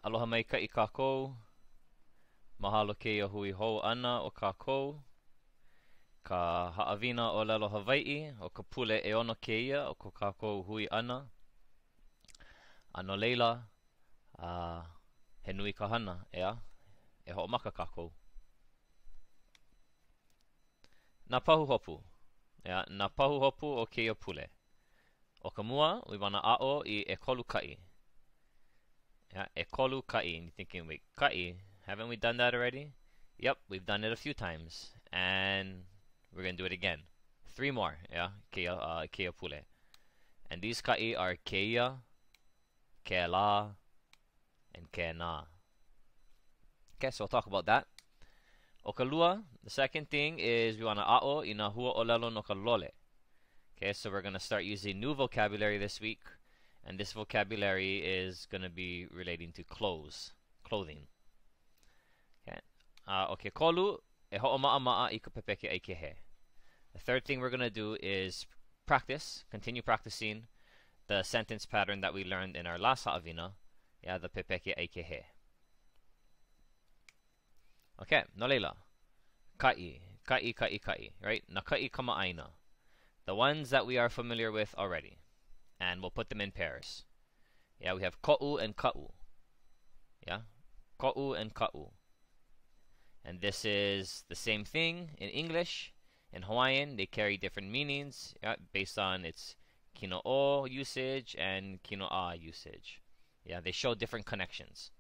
Aloha mai kaʻi kākou. Mahalo kēia hui hou ana o kākou. Ka Haʻawina ʻŌlelo Hawaiʻi o ka pule e ono kēia o ko kākou hui ana. Ano leila, he nui ka hana, ea? E hoʻomaka kākou. Nā pahu hopu. Ea, nā pahu hopu o kēia pule. O ka mua, we wanna a'o I ʻekolu kaʻi. Yeah, ʻekolu kaʻi. And you're thinking, wait, kaʻi? Haven't we done that already? Yep, we've done it a few times. And we're gonna do it again. 3 more, yeah, kēia pule. And these kaʻi are kēia, kēlā, and kēnā. Okay, so we'll talk about that. O ka lua, the second thing is we want to a'o I nā hua ʻōlelo no ka lole. Okay, so we're going to start using new vocabulary this week. And this vocabulary is going to be relating to clothing. Okay, okay, kolu, e hoʻomaʻamaʻa I ka Pepeke ʻAike he. The third thing we're going to do is continue practicing the sentence pattern that we learned in our last Haʻawina, yeah, the Pepeke ʻAike he. Okay, no leila. Kaʻi, kaʻi, kaʻi, kaʻi, right? Na kaʻi kama'aina. The ones that we are familiar with already. And we'll put them in pairs. Yeah, we have ko'u and ka'u. Yeah, ko'u and ka'u. And this is the same thing in English. In Hawaiian, they carry different meanings, yeah, based on its kino'o usage and kino'a usage. Yeah, they show different connections.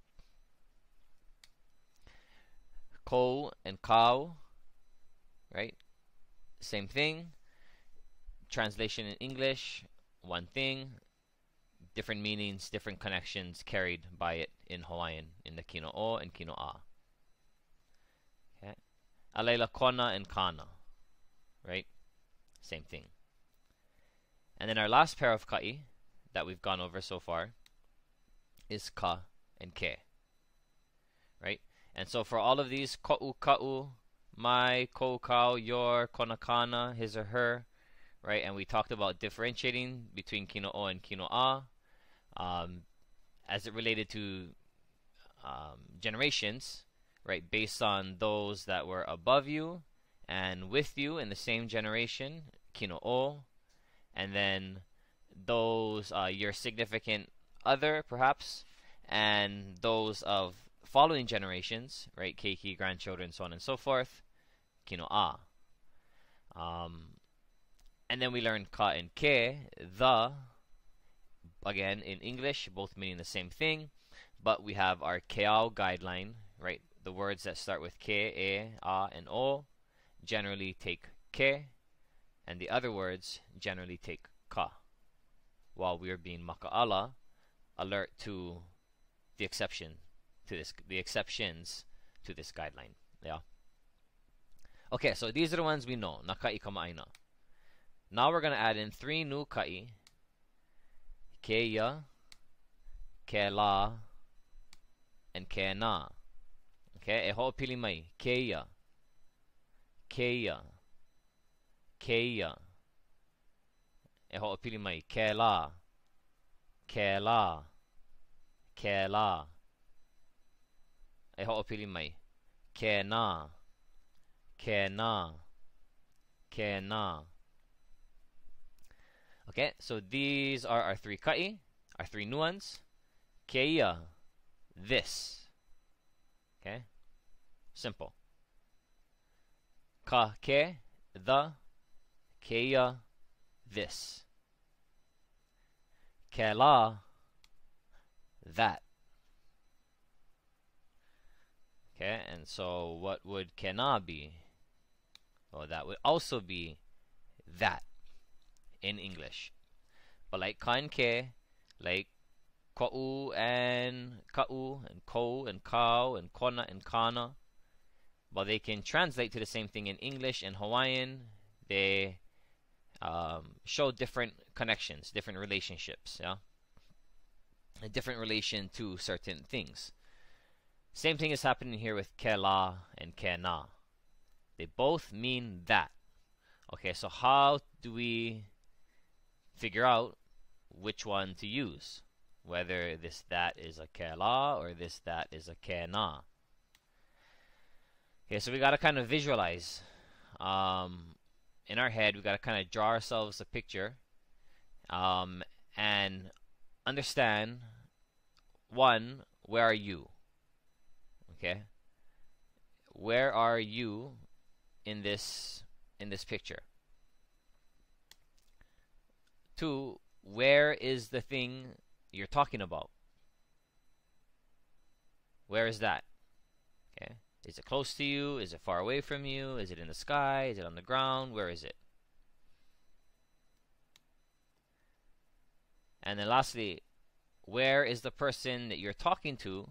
Ko and kau, right? Same thing. Translation in English, one thing. Different meanings, different connections carried by it in Hawaiian, in the kino'o and kino'a. Okay. Alela kona and kana, right? Same thing. And then our last pair of ka'i that we've gone over so far is ka and ke, right? And so for all of these, ko'u, ka'u, mai, kou, kau, your, kona, kana, his or her, right? And we talked about differentiating between kino'o and kino'a as it related to generations, right? Based on those that were above you and with you in the same generation, kino'o, and then those your significant other, perhaps, and those of following generations, right? Keiki, grandchildren, so on and so forth, kino'a. And then we learned ka and ke, the, again in English, both meaning the same thing, but we have our keao guideline, right? The words that start with ke, e, a, and o generally take ke, and the other words generally take ka, while we are being maka'ala, alert to the exceptions to this guideline. Yeah. Okay, so these are the ones we know. Na ka'i kama'aina. Now we're gonna add in 3 new ka'i: kēia, kēlā, and kēnā. Okay, e ho'opili mai. Kēia, kēia, kēia. E ho'opili mai. Kēlā, kēlā, kēlā. E ho'opili mai. Kēnā, kēnā, kēnā. Okay, so these are our 3 ka'i, our 3 new ones. Kēia, this. Okay, simple. Ka ke, the. Kēia, this. Kēlā, that. Okay, and so what would kēnā be? Well, that would also be that in English. But like ka and ke, like ko'u and ka'u, and kou and kau, and kona and kana, while they can translate to the same thing in English and Hawaiian, they show different connections, different relationships, yeah? A different relation to certain things. Same thing is happening here with kēlā and kēnā. They both mean that. Okay, so how do we figure out which one to use? whether this that is a kēlā or this that is a kēnā. Okay, so we gotta kind of visualize. In our head, we gotta kind of draw ourselves a picture, and understand, one, where are you? Okay, where are you in this picture? Two, where is the thing you're talking about? Where is that? Okay, is it close to you? Is it far away from you? Is it in the sky? Is it on the ground? Where is it? And then lastly, where is the person that you're talking to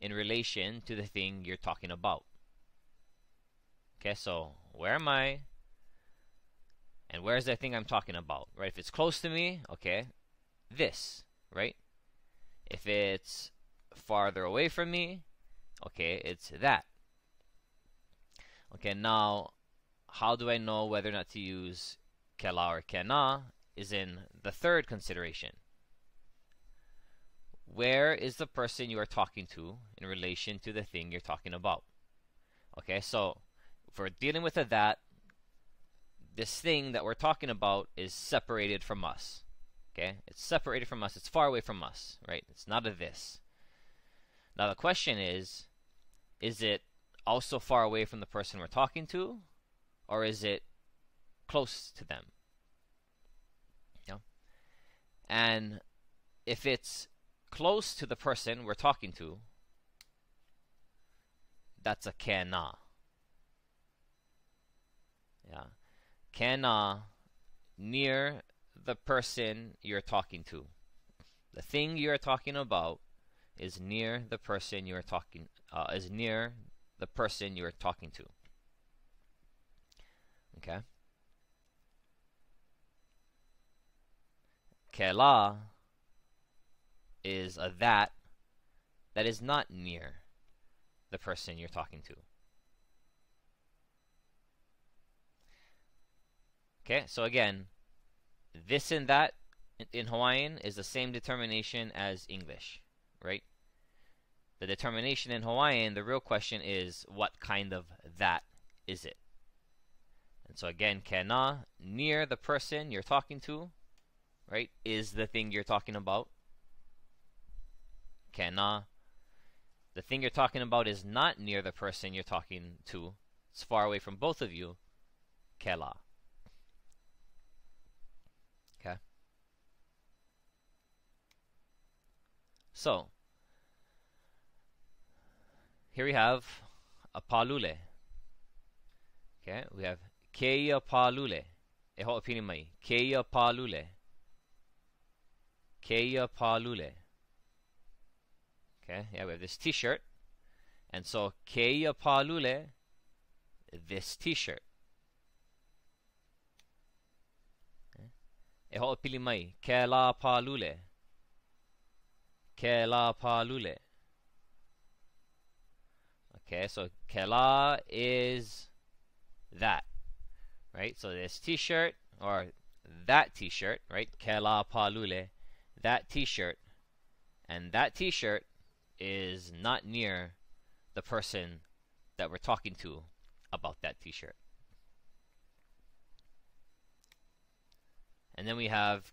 in relation to the thing you're talking about? Okay, so where am I? And where's that thing I'm talking about? Right? If it's close to me, okay, this, right? If it's farther away from me, okay, it's that. Okay, now, how do I know whether or not to use kēlā or kēnā is in the third consideration. Where is the person you are talking to in relation to the thing you're talking about? Okay, so if we're dealing with a that, this thing that we're talking about is separated from us. Okay, it's separated from us, it's far away from us, right? It's not a this. Now the question is it also far away from the person we're talking to, or is it close to them? Yeah. And if it's close to the person we're talking to, that's a kēnā. Yeah. Kēnā, near the person you're talking to. The thing you're talking about is near the person you're talking to. Okay. Kēlā is a that is not near the person you're talking to. Okay, so again, this and that in Hawaiian is the same determination as English, right? The determination in Hawaiian, the real question is, what kind of that is it? And so again, kēnā, near the person you're talking to, right, is the thing you're talking about. Kēnā, the thing you're talking about is not near the person you're talking to. It's far away from both of you. Kēlā. Okay. So, here we have a pālule. Okay, we have kēia pālule. E hoʻopini mai. Kēia pālule. Kēia pālule. Okay, yeah, we have this t-shirt. And so, kēia pālule, this t-shirt. E hoʻopili mai. Kēlā pālule. Kēlā pālule. Okay, so kēlā is that, right? So this t-shirt, or that t-shirt, right? Kēlā pālule, that t-shirt. And that t-shirt is not near the person that we're talking to about that t-shirt. And then we have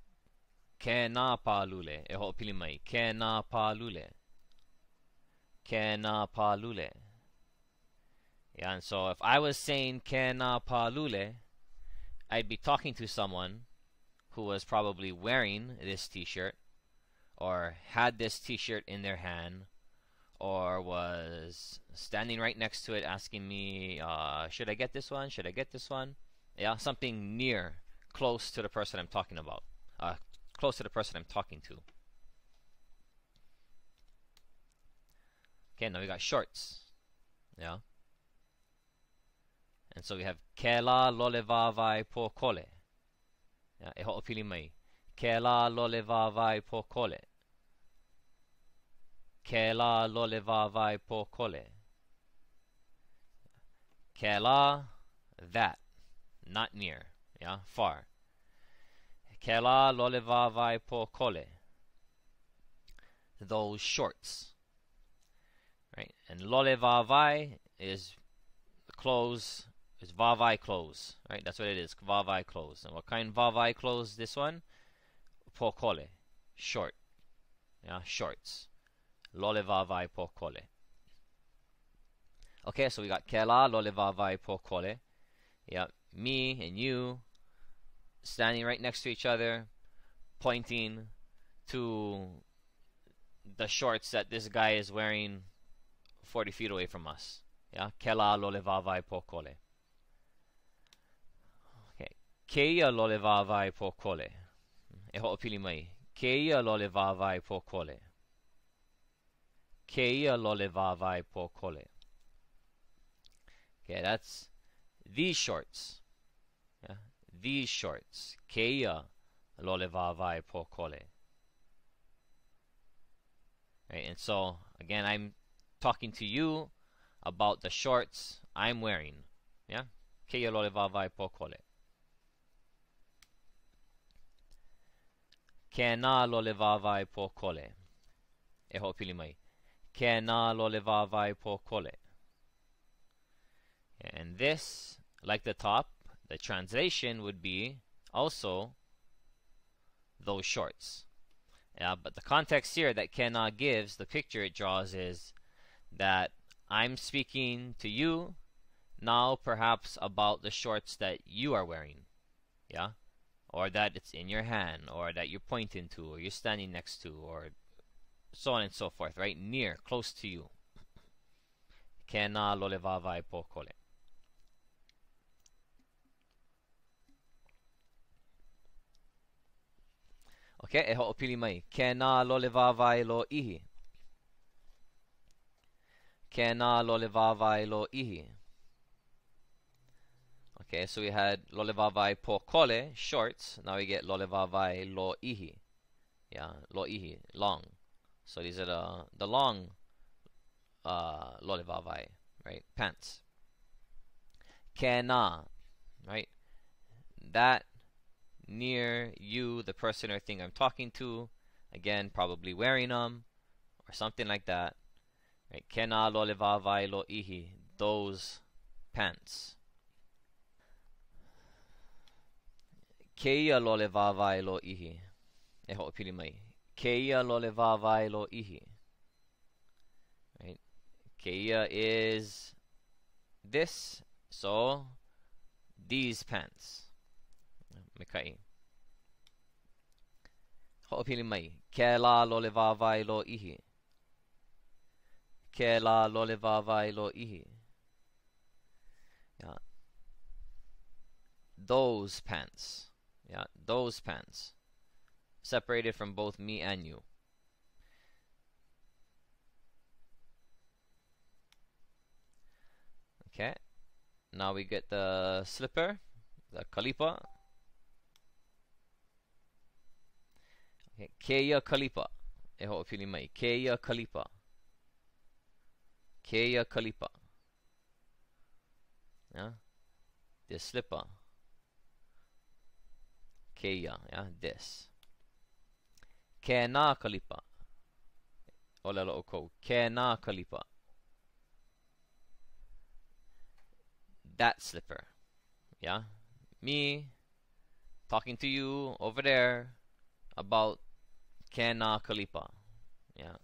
kēnā pālule. E hoʻopili mai. Kēnā pālule. Kēnā pālule. Yeah, and so if I was saying kēnā pālule, I'd be talking to someone who was probably wearing this t-shirt, or had this t-shirt in their hand, or was standing right next to it asking me, should I get this one? Should I get this one? Yeah, something near, close to the person I'm talking about. Close to the person I'm talking to. Okay, now we got shorts. Yeah. And so we have kēlā lole wāwai po kole. Yeah, e hoʻopili mai. Kēlā lole wāwai po kole. Kēlā lole wāwai po kole. Kēlā, that, not near, yeah, far. Kēlā lole wāwai po kole. those shorts, right? And lole vavai is clothes, is vavai clothes, right? That's what it is, vavai clothes. And what kind vavai clothes? This one, pokole, short, yeah, shorts. Lole vavai pokole. Okay, so we got kēlā, lole vavai pokole. Yeah, me and you standing right next to each other, pointing to the shorts that this guy is wearing 40 feet away from us. Yeah, kēlā lole vavai pokole. Okay, kēia lole vavai pokole. E hoʻopili mai. Kēia lole vavai pokole. Kēia lole vavai pokole. Okay, that's these shorts. Yeah, these shorts. Kēia lole vavai pokole. Right, and so again, I'm talking to you about the shorts I'm wearing. Yeah, kēia lole vavai pokole. Kēnā lole vavai pokole. E hoʻopili mai. Kēnā lole vavai pokole. And this, like the top, the translation would be also those shorts. Yeah, but the context here that kēnā gives, the picture it draws, is that I'm speaking to you now perhaps about the shorts that you are wearing. Yeah? Or that it's in your hand, or that you're pointing to, or you're standing next to, or so on and so forth, right? Near, close to you. Kēnā lole vavai pokole. Okay, e hoʻopili mai. Kēnā lole vavai lo ihi. Kēnā lole vavai lo ihi. Okay, so we had lole vavai pokole, shorts. Now we get lole vavai lo ihi. Yeah, lo ihi, long. So these are the long lole vavai, right? Pants. Kēnā, right? That near you, the person or thing I'm talking to, again, probably wearing them or something like that. Right? Kēnā lole vavai lo ihi, those pants. Kēia lole vavai lo ihi. E hoʻopili mai. Kēia lole vavai lo ihi. Right? Kēia is this, so these pants. Me kaʻi. Hoʻopili mai. Kēlā lole vavai lo ihi. Kēlā lole vavai lo ihi. Yeah. Those pants. Yeah, those pants. Separated from both me and you. Okay. Now we get the slipper, the kalipa. Okay, kēia kalipa. E hoʻopili mai. Kēia kalipa. Kēia kalipa. Yeah. This slipper. Kēia, yeah, this. Kēnā kalipa. ʻŌlelo o kou. Kēnā kalipa. That slipper. Yeah? Me talking to you over there about kēnā kalipa. Yeah.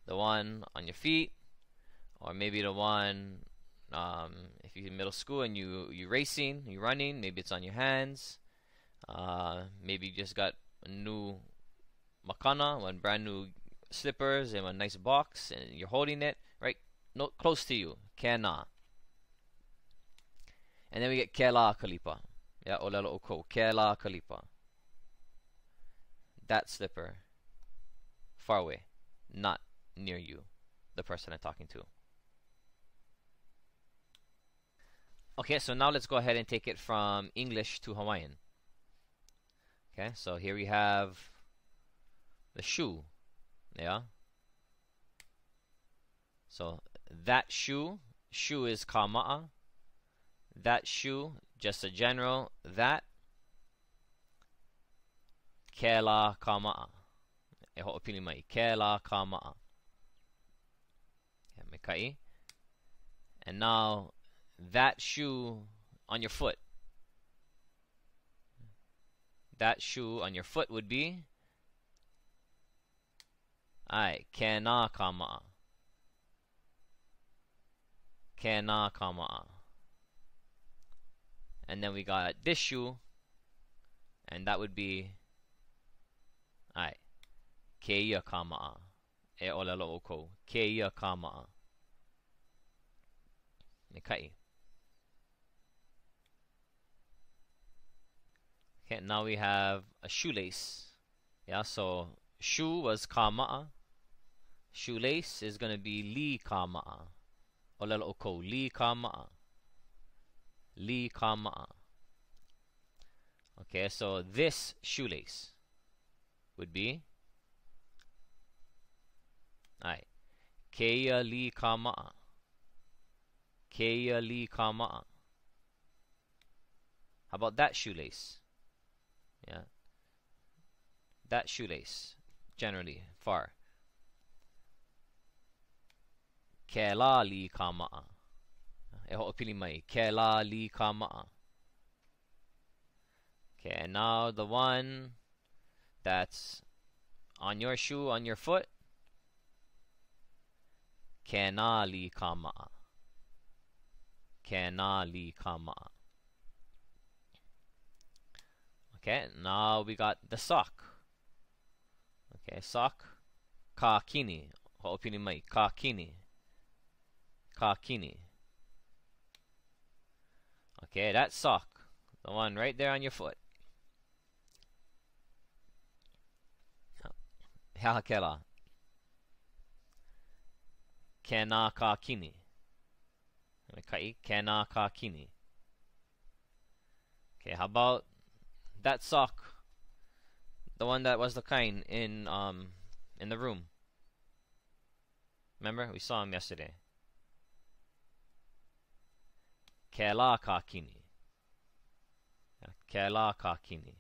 The one on your feet, or maybe the one if you're in middle school and you racing, you running, maybe it's on your hands. Maybe you just got a new makana, one brand new slippers in a nice box, and you're holding it right close to you. Kēnā. And then we get kēlā kalipa. Yeah, ʻŌlelo o kou. Kēlā kalipa. That slipper. Far away. Not near you. The person I'm talking to. Okay, so now let's go ahead and take it from English to Hawaiian. Okay, so here we have the shoe. Yeah. So that shoe is kama'a. That shoe, just a general, that. Kēlā kama'a. e ho'opili mai, kēlā ka ma'a. Yeah, me kaʻi. And now that shoe on your foot. That shoe on your foot would be ai, kēnā ka ma'a. Kēnā ka ma'a. And then we got this shoe, and that would be ai, kēia ka ma'a. E ʻōlelo o kou, kēia ka ma'a. Me kaʻi. Okay, now we have a shoelace. Yeah, so shoe was ka ma'a. Shoelace is going to be li ka ma'a. ʻŌlelo o kou, li ka ma'a. Li ka ma'a. Okay, so this shoelace would be ai, kēia li ka ma'a. Kēia li ka ma'a. How about that shoelace? Yeah, that shoelace, generally, far. Kēlā li ka ma'a. E ho'opili mai, kēlā li ka ma'a. Okay, and now the one that's on your shoe, on your foot, kēnā li ka ma'a. Kēnā li ka ma'a. Okay, now we got the sock. Okay, sock, ka kini. Ho'opili mai, ka kini. Ka kini. Okay, that sock, the one right there on your foot. ʻaha kēlā. Kēnā ka kini. Kaʻi, kēnā ka kini. Okay, how about that sock? The one that was the kind in the room. Remember? We saw him yesterday. Kēlā ka kini. Kēlā ka kini.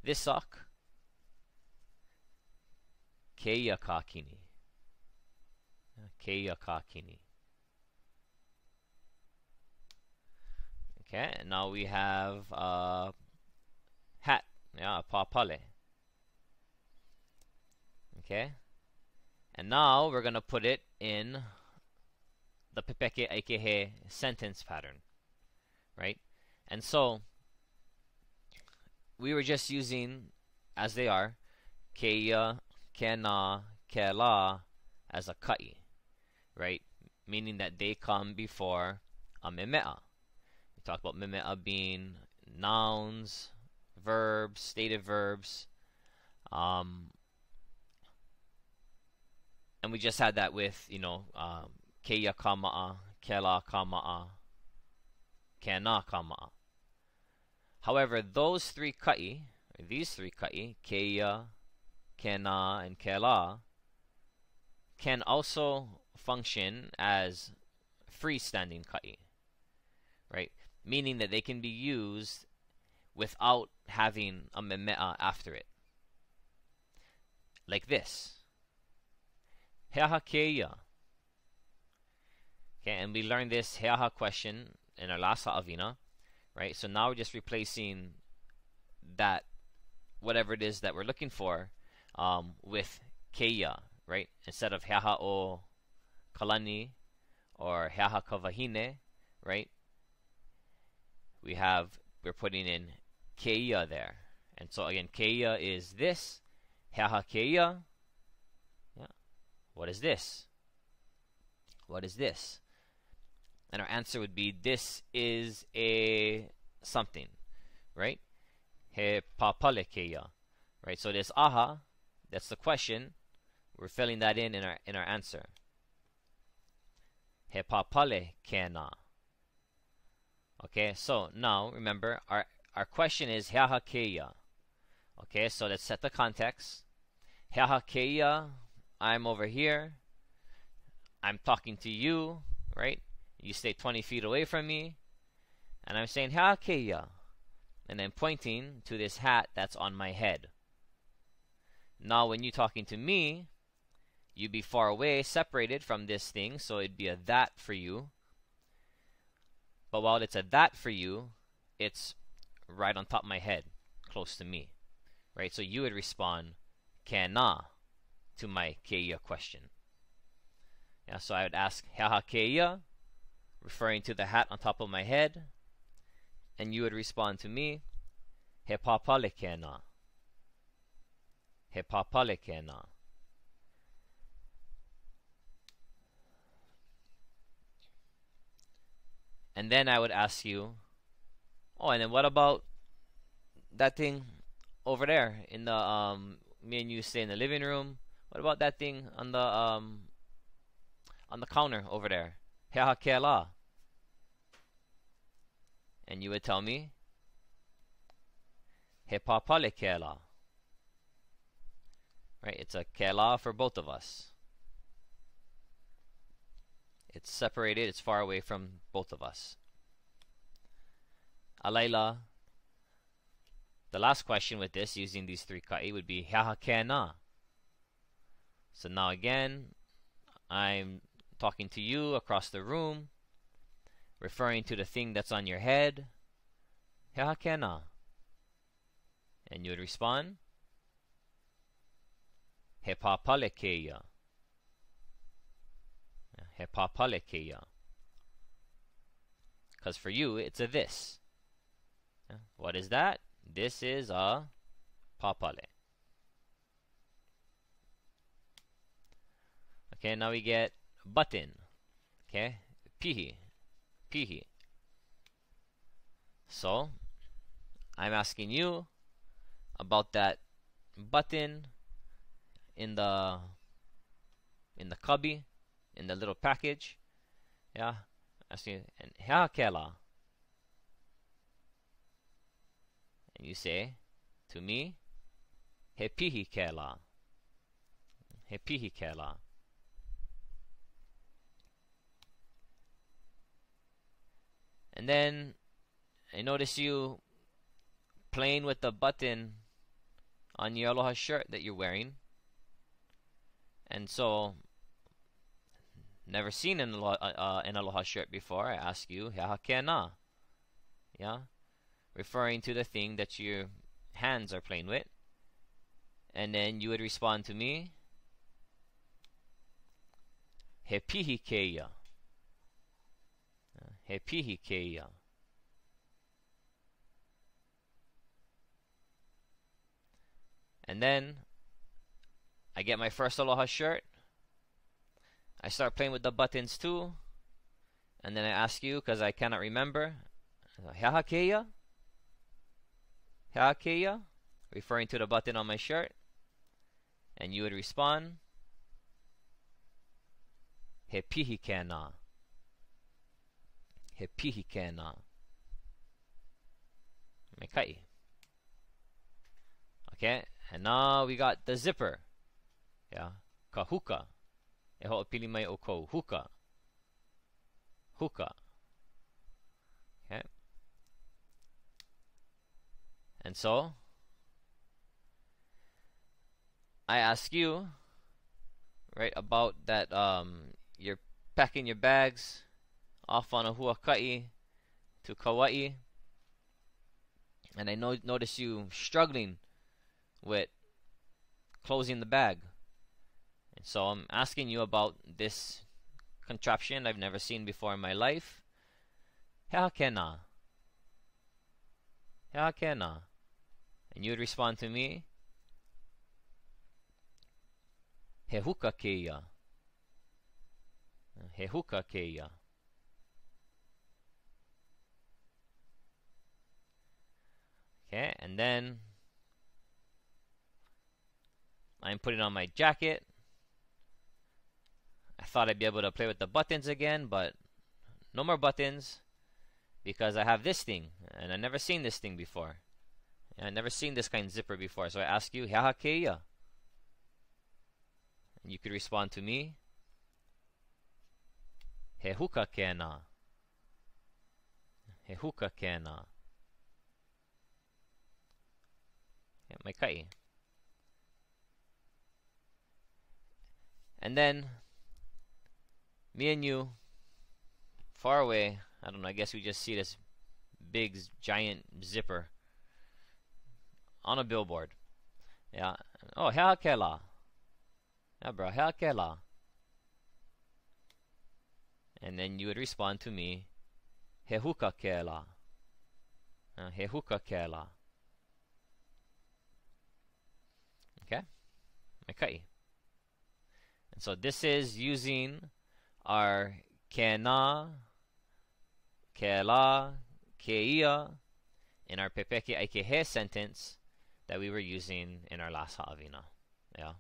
This sock, kēia ka kini. Kēia ka kini. Okay, and now we have a hat, yeah, a pāpale. Okay, and now we're gonna put it in the Pepeke ʻAike sentence pattern, right? And so we were just using, as they are, kēia, kēnā, kēlā as a kaʻi, right? Meaning that they come before a memeʻa. We talked about memeʻa being nouns, verbs, stative verbs, and we just had that with, you know, kēia ka ma'a, kēlā ka ma'a, kēnā ka ma'a. However, those three kaʻi, or these three kaʻi, kēia, kēnā, and kēlā, can also function as freestanding kaʻi, right? Meaning that they can be used without having a memeʻa after it. Like this. He aha kēia. Okay, and we learned this he aha question in our last Haʻawina, right? So now we're just replacing that, whatever it is that we're looking for, with kēia, right? Instead of he aha o kalani or he aha ka wahine, right? We're putting in kēia there. And so again, kēia is this. He aha kēia. Yeah. What is this? What is this? And our answer would be, this is a something, right? He pāpale kēia, right? So this aha, that's the question. We're filling that in our answer. He pāpale kēnā. Okay, so now remember our question is he aha kēia. Okay, so let's set the context. He aha kēia, I'm over here. I'm talking to you, right? You stay 20 feet away from me, and I'm saying he aha kēia. and then pointing to this hat that's on my head. Now when you're talking to me, you'd be far away, separated from this thing, so it'd be a that for you. But while it's a that for you, it's right on top of my head, close to me. Right? So you would respond kēnā to my kēia question. Yeah, so I would ask ʻaha kēia, referring to the hat on top of my head, and you would respond to me he pāpale kēnā. He pāpale kēnā. And then I would ask you, oh, and then what about that thing over there in the me and you stay in the living room? What about that thing on the counter over there? He ʻaha kēlā. And you would tell me he pāpale kēlā. Right? It's a kēlā for both of us. It's separated, it's far away from both of us. Alaila, the last question with this, using these three kaʻi, would be ʻaha kēnā. So now again, I'm talking to you across the room, referring to the thing that's on your head. ʻaha kēnā. And you would respond he pāpale kēia. He pāpale kēia. Because for you, it's a this. What is that? This is a pāpale. Okay, now we get button. Okay, pihi. Pihi. So, I'm asking you about that button in the cubby, in the little package. Yeah, asking, and ʻaha kēlā. And you say to me, he pihi kēlā. He pihi kēlā. And then I notice you playing with the button on your aloha shirt that you're wearing. And so, never seen an aloha shirt before. I ask you, ʻaha kēnā. Yeah? Referring to the thing that your hands are playing with. And then you would respond to me, he pihi kēia. He pihi kēia. And then I get my first aloha shirt. I start playing with the buttons too. And then I ask you, because I cannot remember, ʻaha kēia? ʻaha kēia? Referring to the button on my shirt. And you would respond, he pihi kēnā. He pihi kēnā. Me kaʻi. Okay, and now we got the zipper. Yeah, ka huka. E hoʻopili mai o kou huka. Huka. Okay. And so, I ask you, right, about that, you're packing your bags off on a huakaʻi to Kauai, and I notice you struggling with closing the bag. And so I'm asking you about this contraption I've never seen before in my life. ʻaha kēnā. ʻaha kēnā. And you would respond to me, he huka kēia. He huka kēia. Okay, and then I'm putting on my jacket. I thought I'd be able to play with the buttons again, but no more buttons, because I have this thing, and I've never seen this thing before. I've never seen this kind of zipper before, so I ask you, ʻaha kēia? And you could respond to me, he huka kēnā. He huka kēnā. Yeah, my kaʻi. And then me and you, far away, I don't know, I guess we just see this big giant zipper on a billboard. Yeah. Oh, hea kēlā. Yeah, bro, hea kēlā. And then you would respond to me, he huka kēlā. He huka kēlā. Okay? My kaʻi. And so this is using our kēnā, kēlā, kēia in our Pepeke ʻAike he sentence that we were using in our last Haʻawina. Yeah.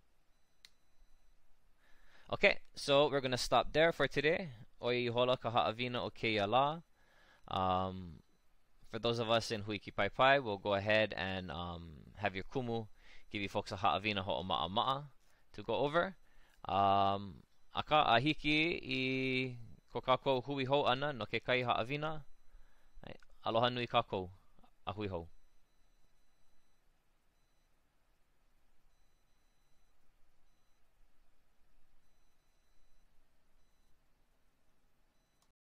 Okay, so we're gonna stop there for today. Oia hola ka Haʻawina o kēia lā. For those of us in Huiki Pai Pai, we'll go ahead and have your kumu give you folks a Haʻawina hoʻomaʻamaʻa to go over. Aka ahiki I ko kākou hui hou ana no ke kai Haʻawina. Aloha nui kākou a hui hou.